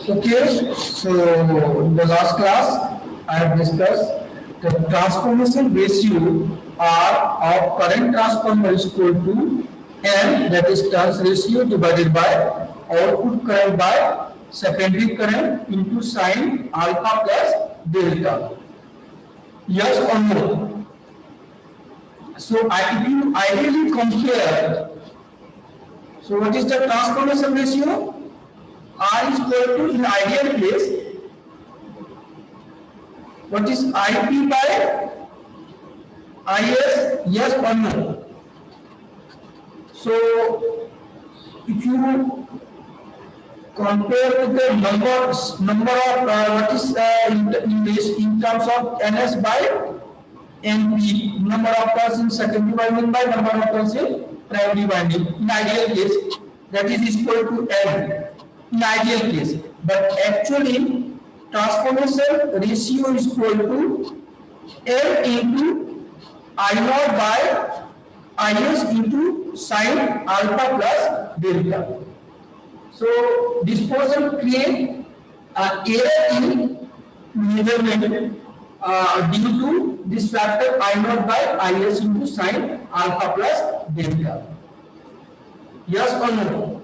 Okay, so in the last class I have discussed the transformation ratio R of current transformer is equal to N, that is turns ratio, divided by output current by secondary current into sine alpha plus delta. Yes or no? So if you ideally compare, so what is the transformation ratio? R is equal to, in ideal case, what is IP by IS, yes or no? So if you compare with the number of what is in terms of NS by NP, number of turns in secondary winding by number of turns in primary winding. In ideal case, that is equal to N. In ideal case, but actually transformation ratio is equal to L into I naught by IS into sine alpha plus delta. So this portion create error in measurement due to this factor I naught by IS into sine alpha plus delta. Yes or no?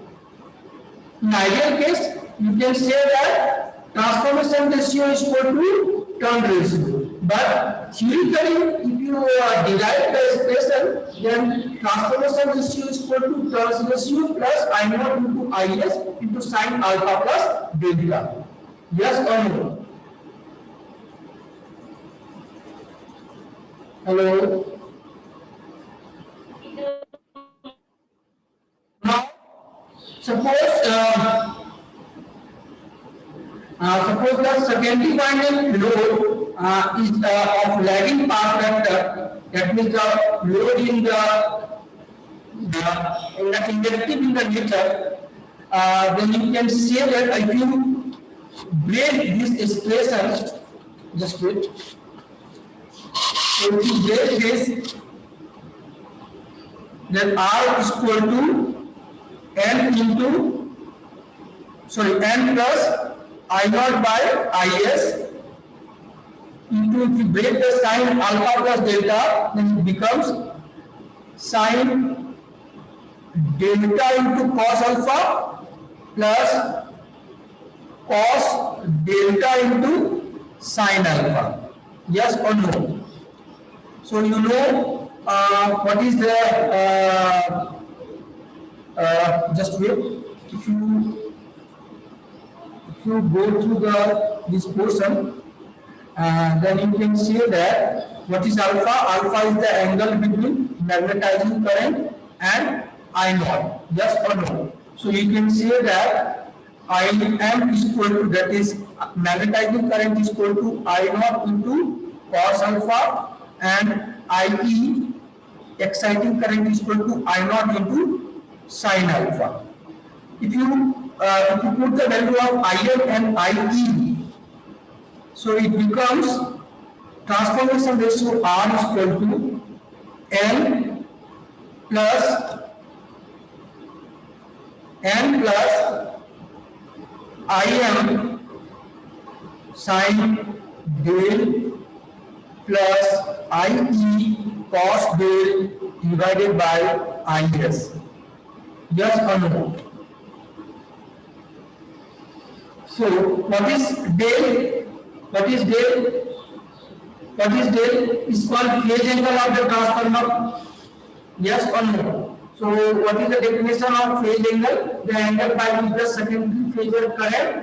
In ideal case, you can say that transformation ratio is equal to turn ratio. But theoretically, if you derive the expression, then transformation ratio is equal to turns ratio plus I naught into IS into sine alpha plus delta. Yes or no? Hello? Now, suppose the secondary winding load is of lagging power factor, that means the load in the inductive in the nature, then you can say that if you break this expression, just wait. So if you break this, then R is equal to N plus I naught by IS into, if you break the sine alpha plus delta, then it becomes sine delta into cos alpha plus cos delta into sine alpha. Yes or no? So you know what is the just wait. If you go through this portion, then you can say that what is alpha? Alpha is the angle between magnetizing current and I naught. Yes or no? So you can say that I m is equal to, that is magnetizing current is equal to I naught into cos alpha, and IE exciting current is equal to I naught into sine alpha. If you put the value of IM and IE, so it becomes transformation ratio R is equal to N plus IM sine del plus IE cos del divided by IS. Yes or no? So what is del? What is del? What is del? Is called phase angle of the transformer. Yes or no? So what is the definition of phase angle? The angle by which the secondary phasor current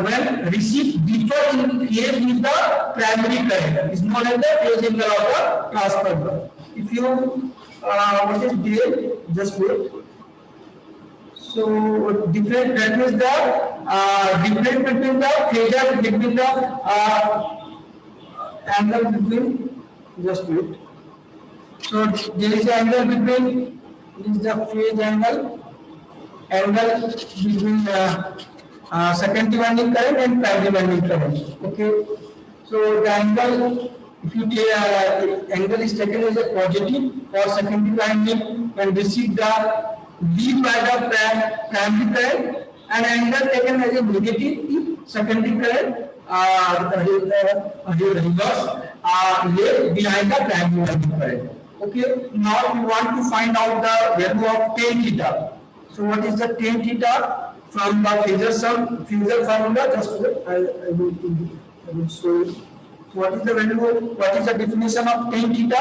when received differ in phase with the primary current is known as the phase angle of the transformer. If you what is del? Just wait. So different, that means the difference between the phasor, between the angle between, just wait. So there is an angle between, this is the phase angle between secondary winding current and primary winding current. Okay. So the angle, if you take angle is taken as a positive for secondary winding, when receive the lead by the primary current and angle taken as a negative if secondary current reverse left behind the primary current. Okay, now we want to find out the value of tan theta. So what is the tan theta? From the phasor formula, just I will show you. So what is the value? What is the definition of tan theta?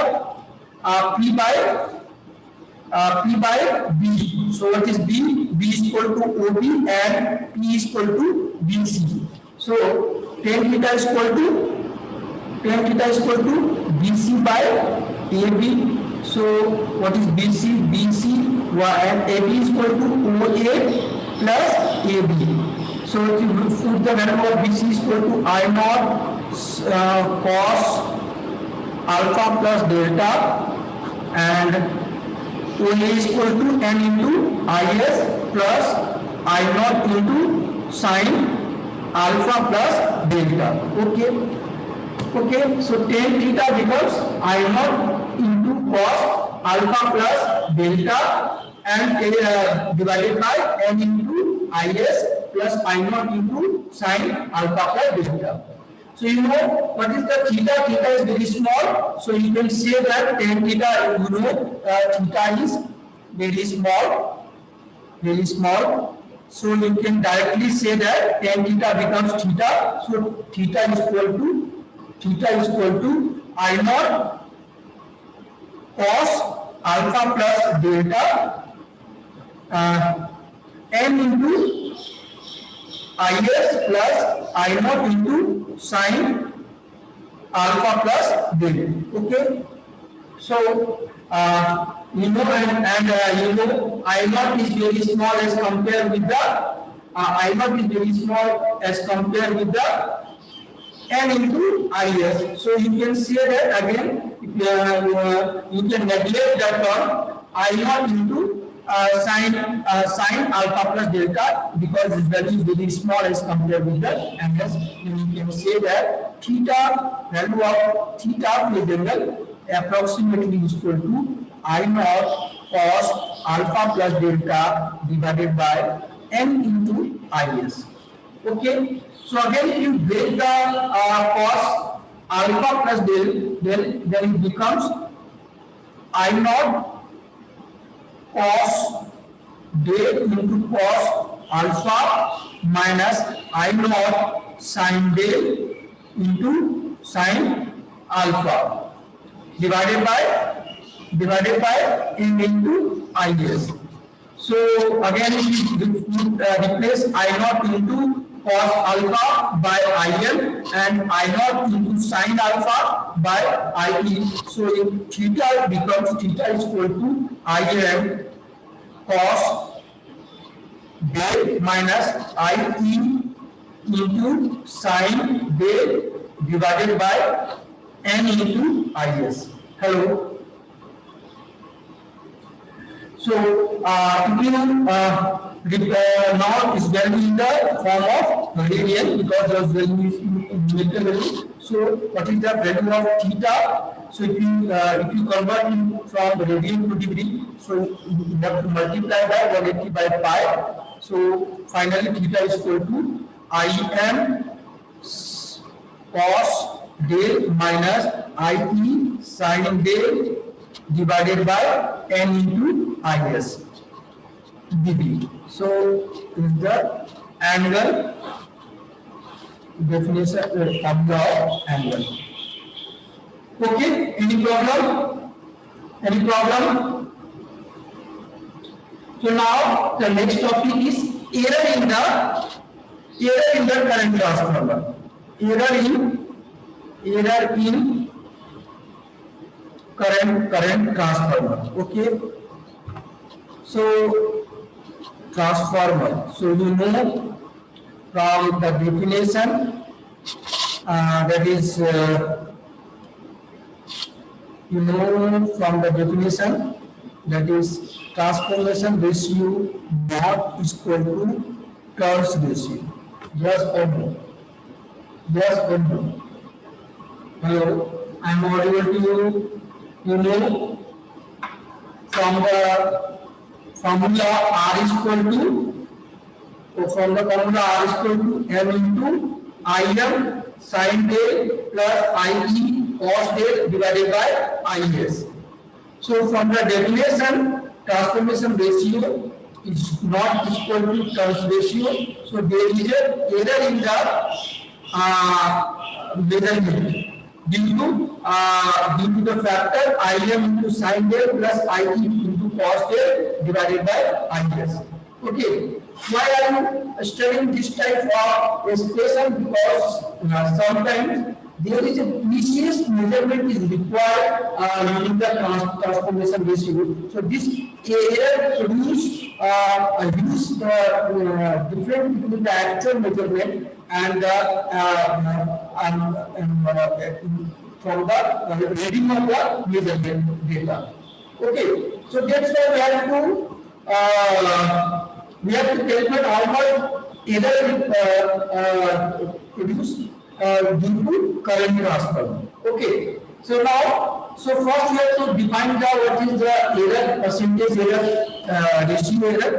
P by B. So what is B? B is equal to OB and P is equal to BC. So tan theta is equal to BC by AB. So what is BC? BC and AB is equal to OA plus AB. So if you put the value of BC is equal to I naught cos alpha plus delta and OA is equal to N into IS plus I naught into sin alpha plus delta. Okay, so tan theta becomes I naught into cos alpha plus delta and divided by N into IS plus I naught into sin alpha plus delta. So you know what is the theta? Theta is very small. So you can say that tan theta, theta is very small. So you can directly say that tan theta becomes theta. So theta is equal to I naught cos alpha plus delta n into IS plus I naught into sin alpha plus delta. Okay. So I naught is very small as compared with the n into IS. So you can say that again. You can neglect that term I naught into sin alpha plus delta because its value is very small as compared with the ns. You can say that value of theta phase angle approximately is equal to I naught cos alpha plus delta divided by n into IS. Okay. So again, if you break the cos alpha plus then it becomes I naught cos del into cos alpha minus I naught sin del into sin alpha divided by n into IS. So again, we replace I naught into cos alpha by IN and I naught into sin alpha by IE. So if theta is equal to IN cos del minus IE into sin del divided by n into IS. Hello. So if you now is value in the form of radian because those values in meter value. So what is the value of theta? So if you convert from radian to degree, so you have to multiply by 180 by pi. So finally theta is equal to IM cos del minus IE sin del divided by n into IS degree. So is the angle definition of the angle. Okay, any problem? So now the next topic is error in the current transformer. Error in current transformer. Okay. So transformer. So you know from the definition that is transformation ratio not is equal to turns ratio. Yes or no? Yes or no? Hello, I am audible to you. You know from formula R is equal to, so from the formula R is equal to M into Im sin del plus IE cos del divided by IS. So from the definition, transformation ratio is not equal to turns ratio. So there is a error in the measurement due to the factor Im into sin del plus IE into cos del divided by IS. Okay. Why are you studying this type of expression? Because sometimes there is a precise measurement is required in the transformation ratio. So this error produce a huge difference between the actual measurement and from the reading of the measurement data. Okay, so that's why we have to calculate how much error produced due to current transfer. Okay. So now, so first we have to define what is the error, percentage error, ratio error.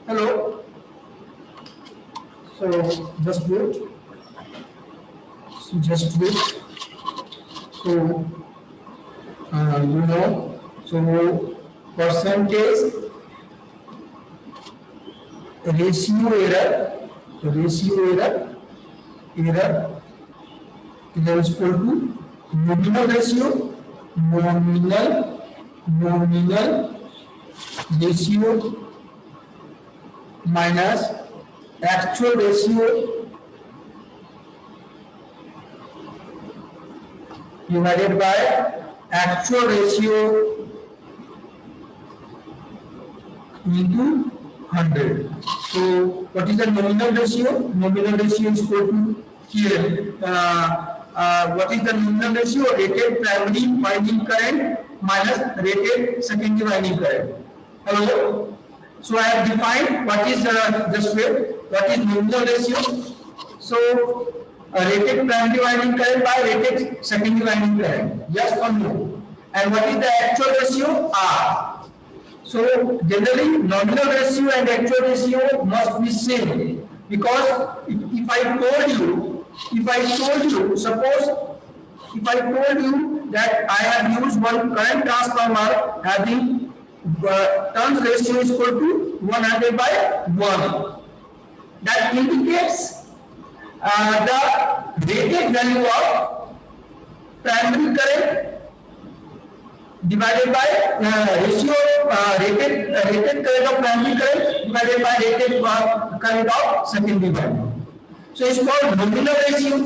Hello. So just wait. So you know, so percentage ratio error is equal to nominal ratio minus actual ratio divided by actual ratio into 100. So what is the nominal ratio? Nominal ratio is equal to here. What is the nominal ratio? Rated primary winding current minus rated secondary winding current. Hello. So I have defined what is just wait. What is nominal ratio? So rated primary winding current by rated secondary winding current. Yes or no? And what is the actual ratio? R. So generally nominal ratio and actual ratio must be same, because if I told you, suppose if I told you that I have used one current transformer having turns ratio is equal to 100 by 1, that indicates the rated value of primary current divided by ratio rated current of primary current divided by rated current of secondary current. So it's called nominal ratio.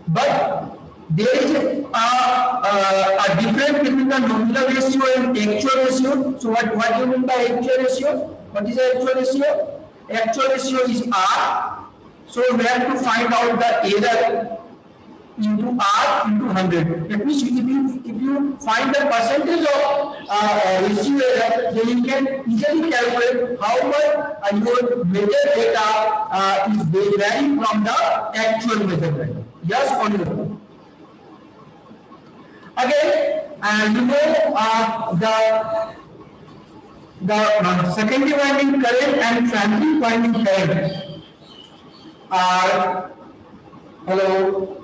But there is a difference between the nominal ratio and actual ratio. So what do you mean by actual ratio? What is the actual ratio? Actual ratio is R. So we have to find out the error into R into 100. That means if you find the percentage of ratio error, then you can easily calculate how much your measured data is varying from the actual measurement. Yes or no? Again, you know the secondary winding current and primary winding current are, hello.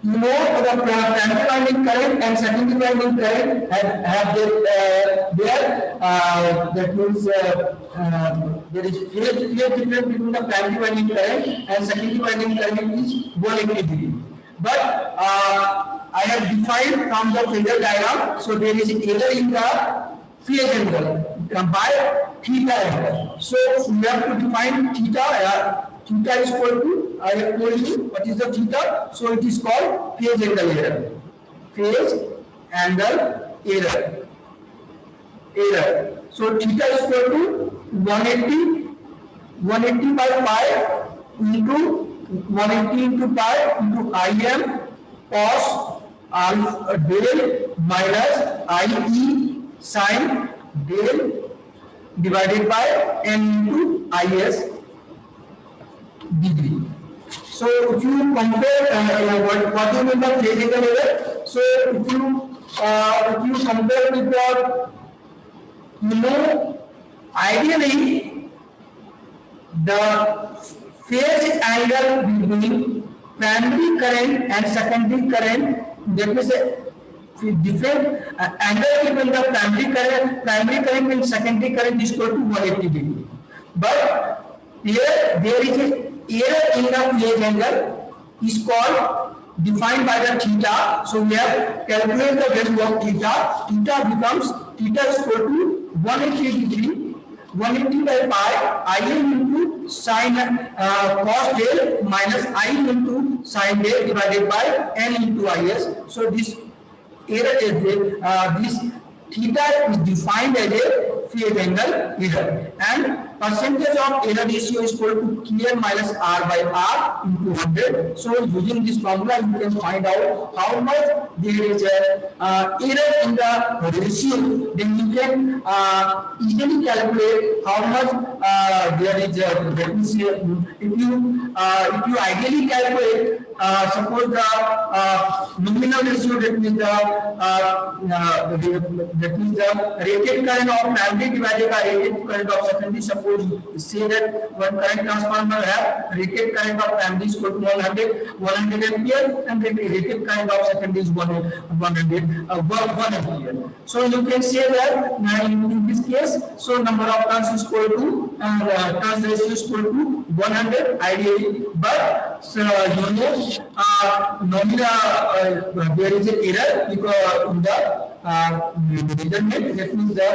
You know the primary winding current and secondary winding current have their that means there is phase difference between the primary winding current and secondary winding current is 180 degree. But I have defined from the phasor diagram, so there is error in the phase angle by theta angle. So we have to define theta. Theta is equal to, I have told you what is the theta, so it is called phase angle error. Phase angle error. So theta is equal to 180 by pi into 180 into pi into Im cos alpha del minus IE sin del divided by n into Is degree. So if you compare what do you mean by phase angle error? So if you compare with the you know, ideally the phase angle between primary current and secondary current, that is a different angle between the primary current and secondary current is equal to 180 degree. But here there is a error in the phase angle is called defined by the theta. So we have calculated the value of theta. Theta becomes theta is equal to 180 degree, 180 by pi im into sin cos del minus I into sin del divided by n into is. So this error is this theta is defined as a phase angle error, and percentage of error ratio is equal to Kn minus R by R into 100. So using this formula you can find out how much there is a error in the ratio. Then you can easily calculate how much there is let me say if you ideally calculate suppose the nominal ratio, that means the rated current of primary divided by rated current of secondary. Suppose say that one current transformer have rated current of primary is equal to 100 ampere and rated current of secondary is 1 ampere. So you can say that in this case, so number of turns is equal to turns ratio is equal to 100 ideally, but you know nominal there is an error because in the measurement. That means the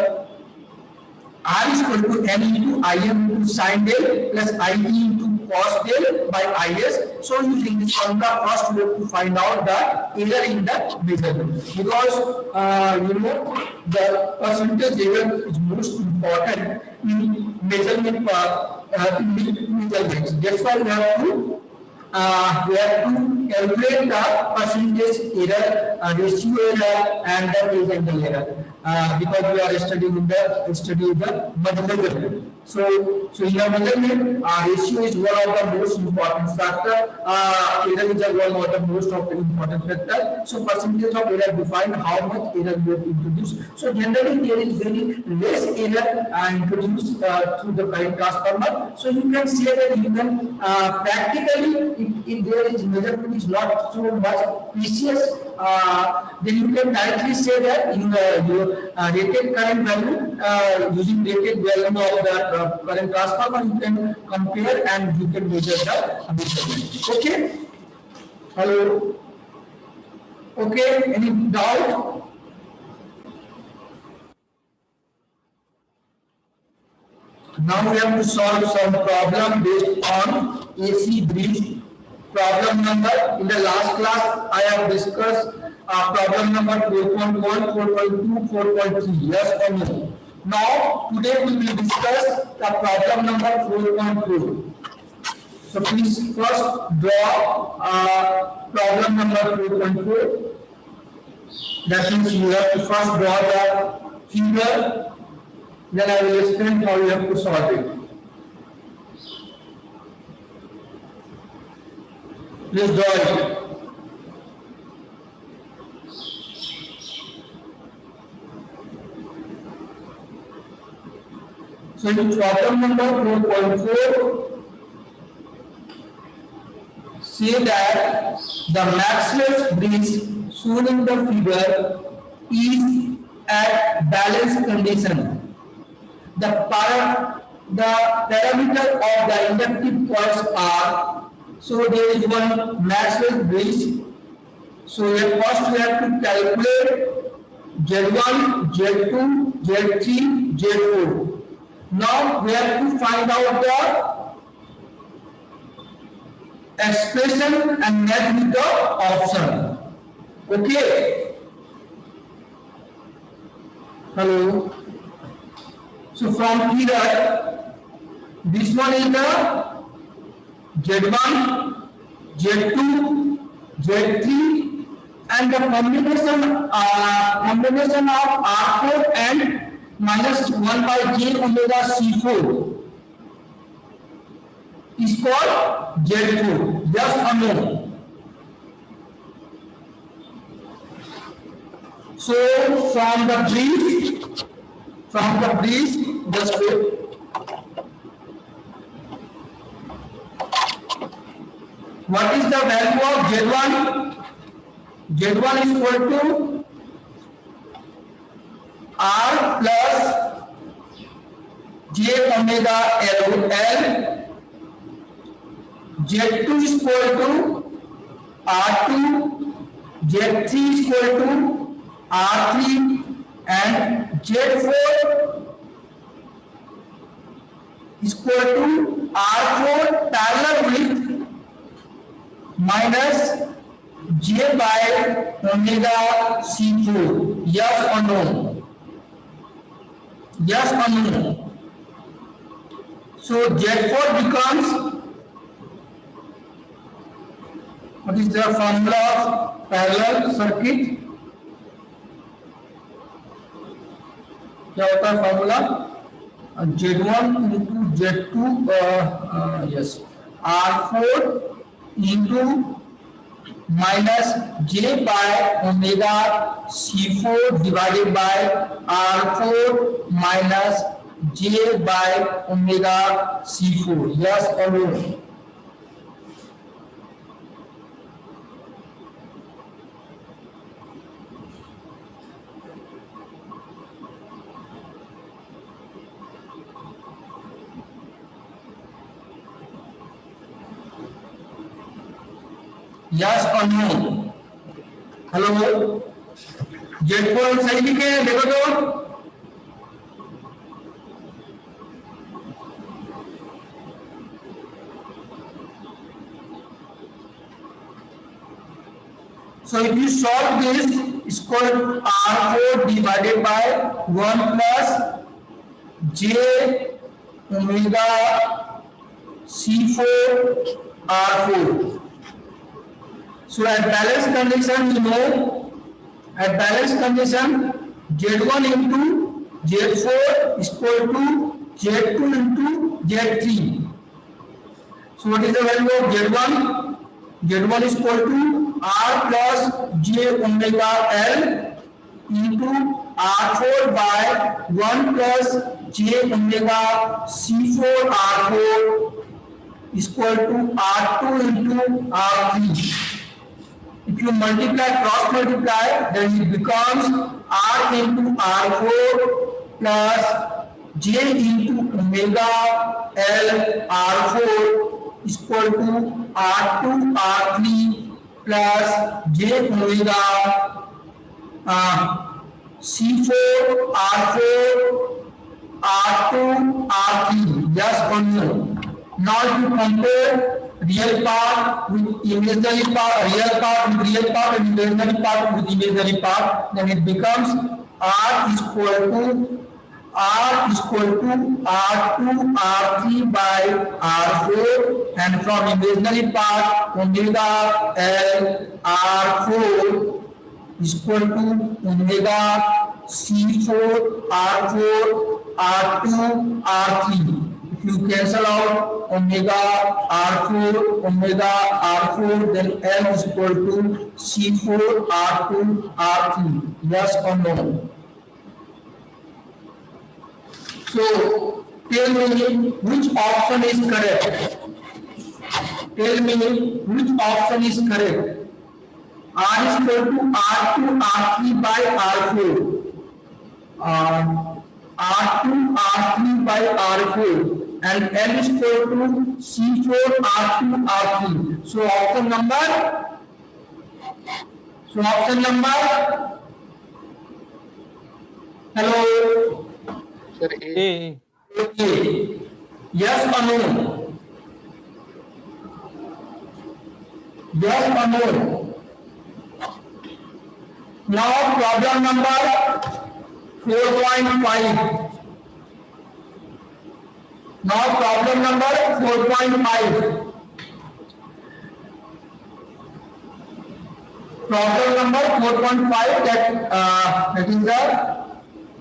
R is equal to n into Im into sin del plus Ie into cos del by Is. So using this formula, first we have to find out the error in the measurement, because you know the percentage error is most important in measurement measurements. That's why we have to calculate the percentage error, ratio error, and the phase angle error, because we are studying the measurement. So in the measurement, ratio is one of the most important factor. Error is one of the most important factor. So percentage of error define how much error we have introduced. So generally there is very less error introduced through the current transformer. So you can say that you can practically, if there is measurement is not so much precious, then you can directly say that in your rated current value, using rated value of the current transformer, you can compare and you can measure the measurement. Okay? Hello? Okay? Any doubt? Now we have to solve some problem based on AC bridge. Problem number, in the last class I have discussed problem number 4.1, 4.2, 4.3. Yes or no? Now today we will discuss the problem number 4.4. So please first draw problem number 4.4. That means you have to first draw the figure. Then I will explain how you have to solve it. Please draw it. So in problem number 4.4, say that the Maxwell's bridge shown in the figure is at balanced condition. The parameter of the inductive coils are, so there is one Maxwell's bridge. So first we have to calculate Z1, Z2, Z3, Z4. Now we have to find out the expression and match with the option. Okay. Hello. So from here, this one is the Z1, Z2, Z3, and the combination of R4 and minus 1 by j omega C4 is called Z4. Yes or no? So from the from the bridge, just wait. What is the value of Z1? Z1 is equal to R plus J omega L. Z2 is equal to R2, Z3 is equal to R3, and Z4 is equal to R4 parallel with minus J by omega C4. Yes or no? Yes or no? So Z4 becomes, what is the formula of parallel circuit? क्या होता है formula? Z1 into Z2 yes R4 into minus J by omega C4 divided by R4 minus J by omega C4. Yes or no? Yes or no? Hello? Z4 सही लिखे हैं, देखो तो। So if you solve this, it's called R4 divided by 1 plus J omega C4 R4. So at balance condition, you know, at balance condition, Z1 into Z4 is equal to Z2 into Z3. So what is the value of Z1? Z1 is equal to R plus J omega L into R4 by 1 plus J omega C4 R4 is equal to R2 into R3. If you multiply, cross multiply, then it becomes R into R4 plus J into omega L R4 is equal to R2 R3 plus J omega C4 R4 R2 R3. Yes or no? Now if you compare real part with imaginary part, real part with real part, and imaginary part with imaginary part, then it becomes R is equal to R2 R3 by R4, and from imaginary part omega L R4 is equal to omega C4 R4 R2 R3. You cancel out omega R4, then L is equal to C4 R2 R3. Yes or no? So tell me which option is correct. Tell me which option is correct. R is equal to R2 R3 by R4. R2 R3 by R4. And L is equal to C4 R2 R3. So option number. Hello. Sir, A. A. Yes or no? Yes or no? Now problem number 4.5. Now problem number 4.5. Problem number 4.5, that is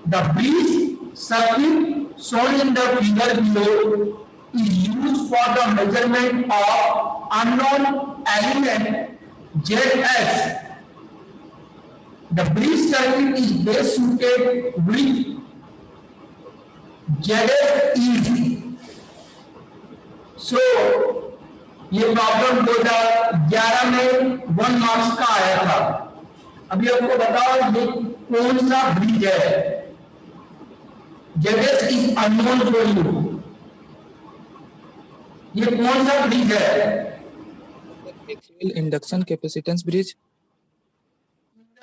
the bridge circuit shown in the figure below is used for the measurement of unknown element Zs. The bridge circuit is best suited with ZF is, so ये problem 2011 में 1 marks का आया था। अभी आपको बताओ ये कौन सा ब्रिज है? ZF is unknown for you। ये कौन सा ब्रिज है? Axial induction capacitance bridge.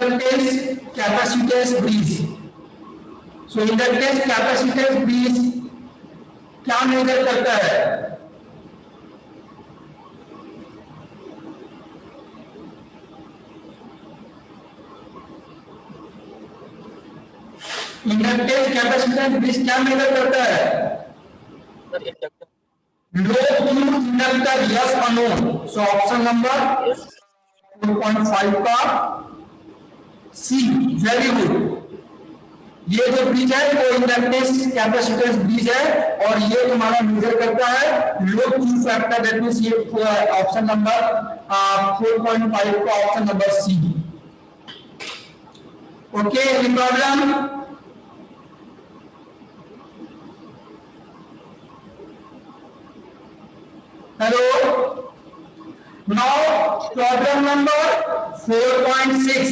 Inductance capacitance bridge. So inductance capacitance bridge क्या मेजर करता है? इंडक्टेंस कैपेसिटेंस ब्रिज क्या मेजर करता है? लो क्यू इंडक्टर, यस और नो? सो ऑप्शन नंबर 4.5 का सी। Very good. ये जो ब्रिज है वो इंडक्टेंस कैपेसिटेंस ब्रिज है और ये तुम्हारा मेजर करता है low Q factor. That means ये ऑप्शन नंबर 4.5 का option number C. Okay, any problem? Hello. Now problem number 4.6.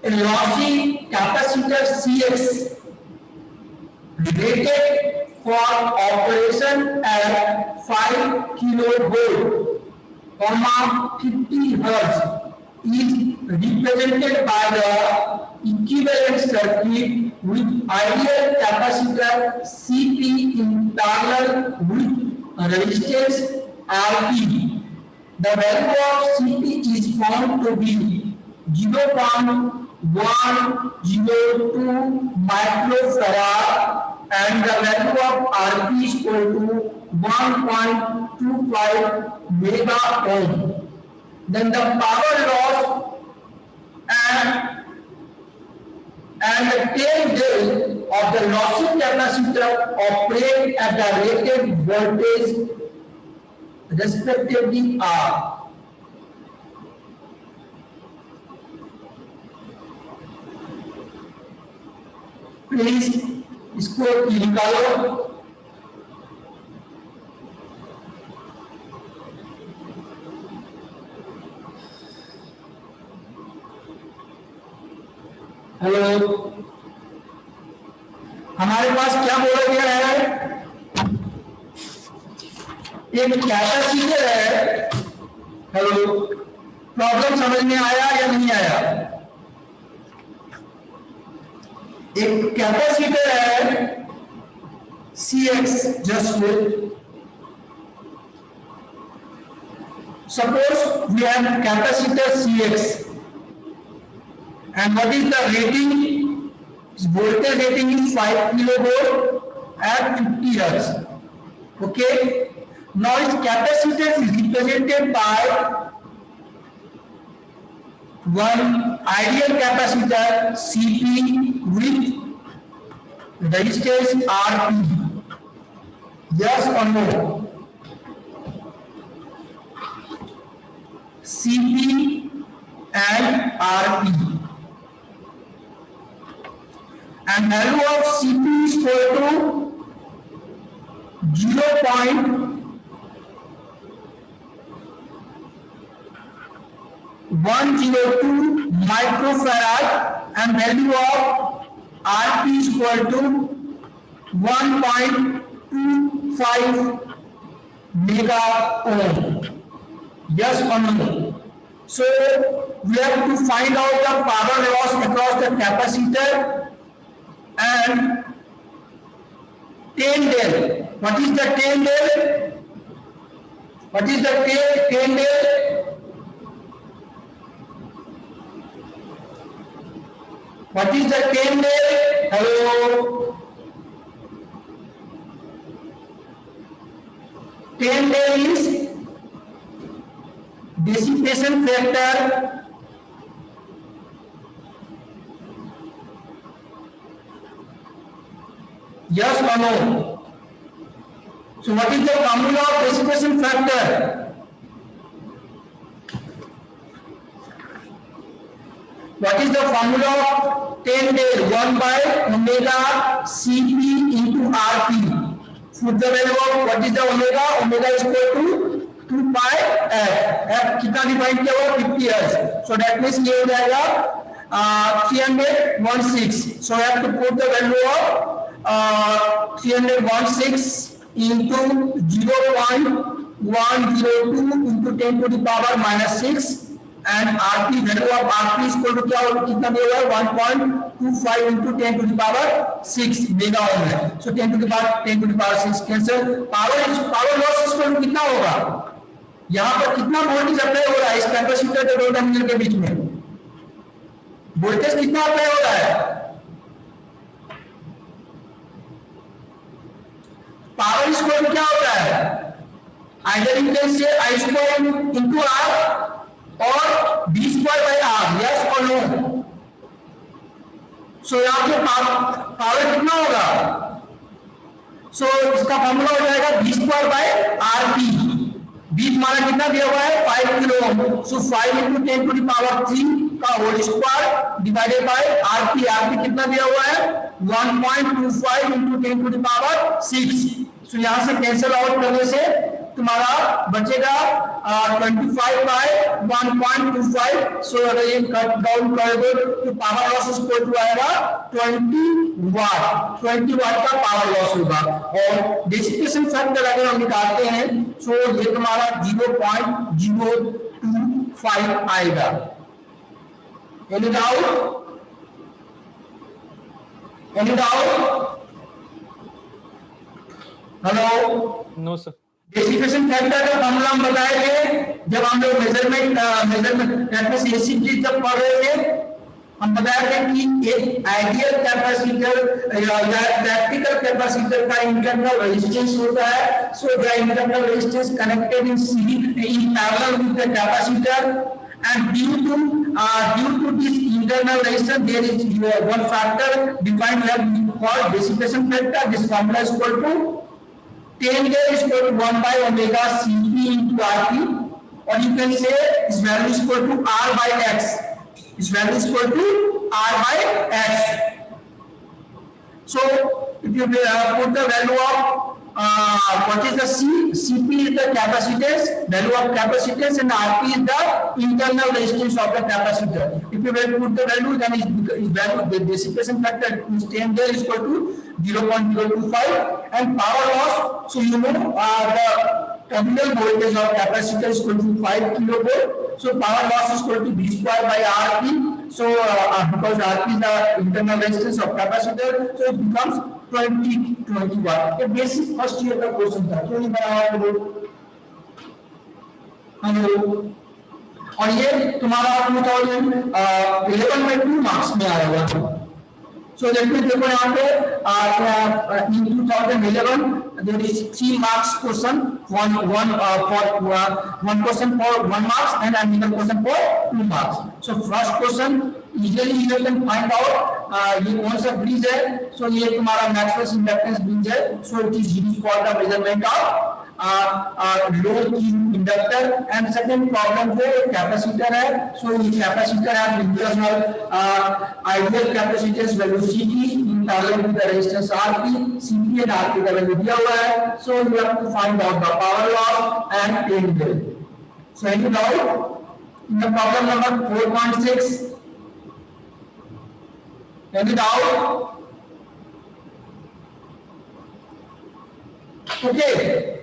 A lossy capacitor CX rated for operation at 5 kilovolt, 50 hertz is represented by the equivalent circuit with ideal capacitor Cp in parallel with resistance Rp. The value of Cp is found to be 0.102 microfarad and the value of Rp is equal to 1.25 mega ohm. Then the power loss and the tail of the lossy capacitor operate at the rated voltage respectively are. Please इसको निकालो। Hello, हमारे पास क्या बोला गया है? एक capacitor है। Hello, problem समझ में आया या नहीं आया? एक कैपेसिटर है CX, just wait. Suppose we have capacitor CX and what is the rating? Voltage rating is 5 kilovolt at 50 hertz. Okay. Now its capacitance is represented by one ideal capacitor Cp with resistance Rp. Yes or no? Cp and Rp. And value of Cp is equal to 0.102 microfarad and value of Rp is equal to 1.25 mega ohm. Yes or no? So we have to find out the power loss across the capacitor and Tyndall. What is the Tyndall? What is the Tyndall? What is the Tyndall? Hello. Tyndall is dissipation factor yes or no? So what is the formula of dissipation factor? What is the formula of 10 days? 1 by omega Cp into Rp. Put the value of what is the omega? Omega is equal to 2 pi f. F कितना define किया हुआ? 50 hertz. So that means ये हो जाएगा 316. So I have to put the value of 316 into 0.102 into 10 to the power minus 6. And Rp value of Rp is equal to क्या होगा? कितना दिया हुआ है? 1.25 into 10 to the power 6 mega ohm है. So 10 to the power 6 cancel. Power loss is equal to कितना होगा? यहाँ पर कितना वोल्टेज अप्लाई हो रहा है इस कैपेसिटर के दो टर्मिनल के बीच में? वोल्टेज कितना अप्लाई हो रहा है? पावर इज इक्वल टू क्या होता है? Either you can say I square into R और b square bye r. Yes और नो? सो यहाँ पे पावर कितना होगा? सो इसका फॉर्मूला हो जाएगा b square by rp. b हमारा कितना दिया हुआ है? 5 kilo ohm. So 5 into 10 to the power 3 का whole square divided by rp. rp कितना दिया हुआ है? 1.25 into 10 to the power 6. सो यहाँ से कैंसिल आउट करने से तुम्हारा बचेगा 25 बाय 1.25. सो अगर ये कट डाउन कर दो तो पावर लॉस इक्वल टू आएगा 20 वाट का पावर लॉस होगा. और डिसिपेशन फैक्टर अगर हम निकालते हैं तो ये तुम्हारा 0.025 आएगा. Any doubt? Hello? No sir. Dissipation factor का फॉर्मूला हम बताए थे जब हम लोग मेजरमेंट एसिड जब पढ़ रहे थे. हम बताया थे कि एक आइडियल कैपेसिटर या प्रैक्टिकल कैपेसिटर का इंटरनल रेजिस्टेंस होता है. So the internal resistance connected in series in parallel with the capacitor. And due to this internal resistance, there is one factor defined here called dissipation factor. This formula is equal to 10 K is equal to 1 by omega Cp into Rp, or you can say its value is equal to R by X. Its value is equal to R by X. So if you put the value of what is the Cp is the capacitance, value of capacitance, and Rp is the internal resistance of the capacitor. If you will put the value, then its value, the dissipation factor is 10 there is equal to 0.025, and power loss. So you know the terminal voltage of capacitor is equal to 5 kilovolt. So power loss is equal to V square by Rp. So because Rp is the internal resistance of capacitor, so it becomes 20 watt. ये basic first year का question था. क्यों नहीं बनाया लोग? और ये तुम्हारा 2011 में 2 मार्क्स में आया हुआ था. So let me देखो यहाँ पे in 2011 there is 3 marks question, one question for 1 marks and another question for 2 marks. So first question easily you can find out ये कौन सा ब्रिज है. So ये तुम्हारा मैक्सवेल्स इंडक्टेंस ब्रिज है. So it is used for the measurement of load inductor. And second problem है capacitor है. So ये कैपेसिटर है internal ideal capacitance value Cp in parallel with the resistance Rp. Cp and Rp का value दिया हुआ है. So you have to find out the power loss and pain bill. So any doubt in the problem number 4.6? Any doubt? Okay.